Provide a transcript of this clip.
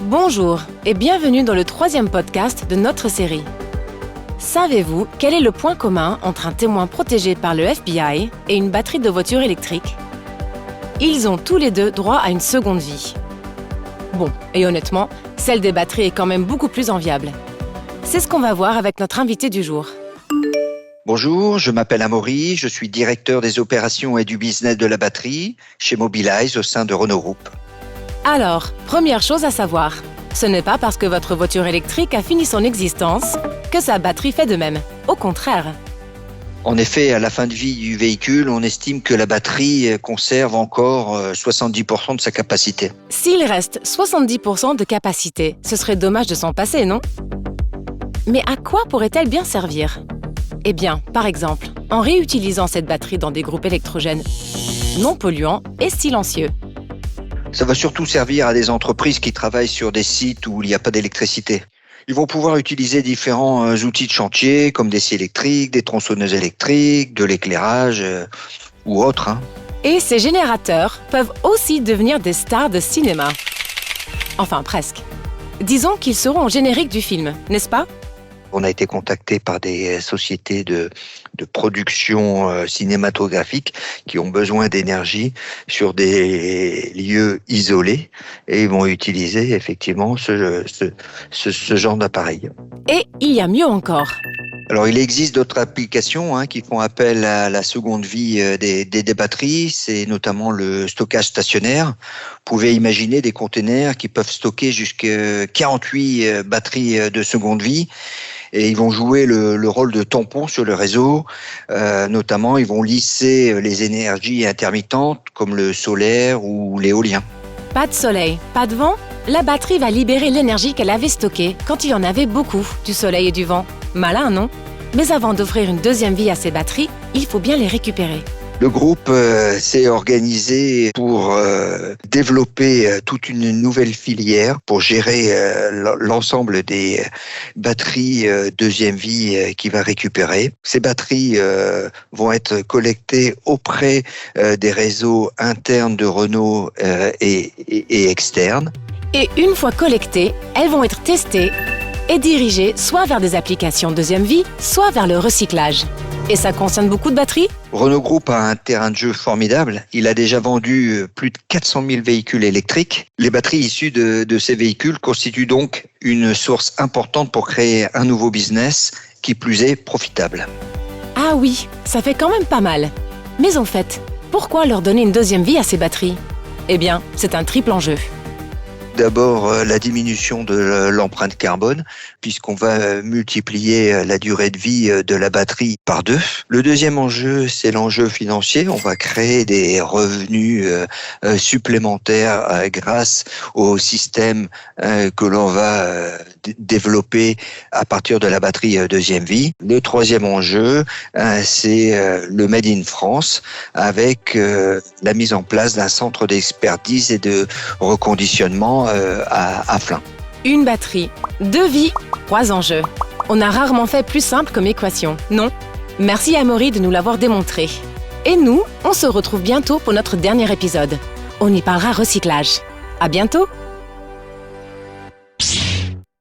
Bonjour et bienvenue dans le 3e podcast de notre série. Savez-vous quel est le point commun entre un témoin protégé par le FBI et une batterie de voiture électrique ? Ils ont tous les deux droit à une seconde vie. Bon, et honnêtement, celle des batteries est quand même beaucoup plus enviable. C'est ce qu'on va voir avec notre invité du jour. Bonjour, je m'appelle Amaury, je suis directeur des opérations et du business de la batterie chez Mobilize au sein de Renault Group. Alors, première chose à savoir, ce n'est pas parce que votre voiture électrique a fini son existence que sa batterie fait de même. Au contraire. En effet, à la fin de vie du véhicule, on estime que la batterie conserve encore 70% de sa capacité. S'il reste 70% de capacité, ce serait dommage de s'en passer, non ? Mais à quoi pourrait-elle bien servir ? Eh bien, par exemple, en réutilisant cette batterie dans des groupes électrogènes non polluants et silencieux. Ça va surtout servir à des entreprises qui travaillent sur des sites où il n'y a pas d'électricité. Ils vont pouvoir utiliser différents outils de chantier comme des scies électriques, des tronçonneuses électriques, de l'éclairage ou autres. Et ces générateurs peuvent aussi devenir des stars de cinéma. Enfin, presque. Disons qu'ils seront au générique du film, n'est-ce pas ? On a été contacté par des sociétés de production cinématographique qui ont besoin d'énergie sur des lieux isolés et ils vont utiliser effectivement ce genre d'appareil. Et il y a mieux encore. Alors, il existe d'autres applications qui font appel à la seconde vie des batteries. C'est notamment le stockage stationnaire. Vous pouvez imaginer des containers qui peuvent stocker jusqu'à 48 batteries de seconde vie. Et ils vont jouer le rôle de tampon sur le réseau. Notamment, ils vont lisser les énergies intermittentes comme le solaire ou l'éolien. Pas de soleil, pas de vent ? La batterie va libérer l'énergie qu'elle avait stockée quand il y en avait beaucoup, du soleil et du vent. Malin, non ? Mais avant d'offrir une deuxième vie à ces batteries, il faut bien les récupérer. Le groupe s'est organisé pour développer toute une nouvelle filière pour gérer l'ensemble des batteries deuxième vie qu'il va récupérer. Ces batteries vont être collectées auprès des réseaux internes de Renault et externes. Et une fois collectées, elles vont être testées et dirigées soit vers des applications deuxième vie, soit vers le recyclage. Et ça concerne beaucoup de batteries ? Renault Group a un terrain de jeu formidable. Il a déjà vendu plus de 400 000 véhicules électriques. Les batteries issues de ces véhicules constituent donc une source importante pour créer un nouveau business, qui plus est profitable. Ah oui, ça fait quand même pas mal. Mais en fait, pourquoi leur donner une deuxième vie à ces batteries ? Eh bien, c'est un triple enjeu. D'abord, la diminution de l'empreinte carbone, puisqu'on va multiplier la durée de vie de la batterie par 2. Le deuxième enjeu, c'est l'enjeu financier. On va créer des revenus supplémentaires grâce au système que l'on va développer à partir de la batterie deuxième vie. Le troisième enjeu, c'est le Made in France, avec la mise en place d'un centre d'expertise et de reconditionnement à Flins. Une batterie, 2 vies, 3 enjeux. On a rarement fait plus simple comme équation, non ? Merci Amaury de nous l'avoir démontré. Et nous, on se retrouve bientôt pour notre dernier épisode. On y parlera recyclage. À bientôt !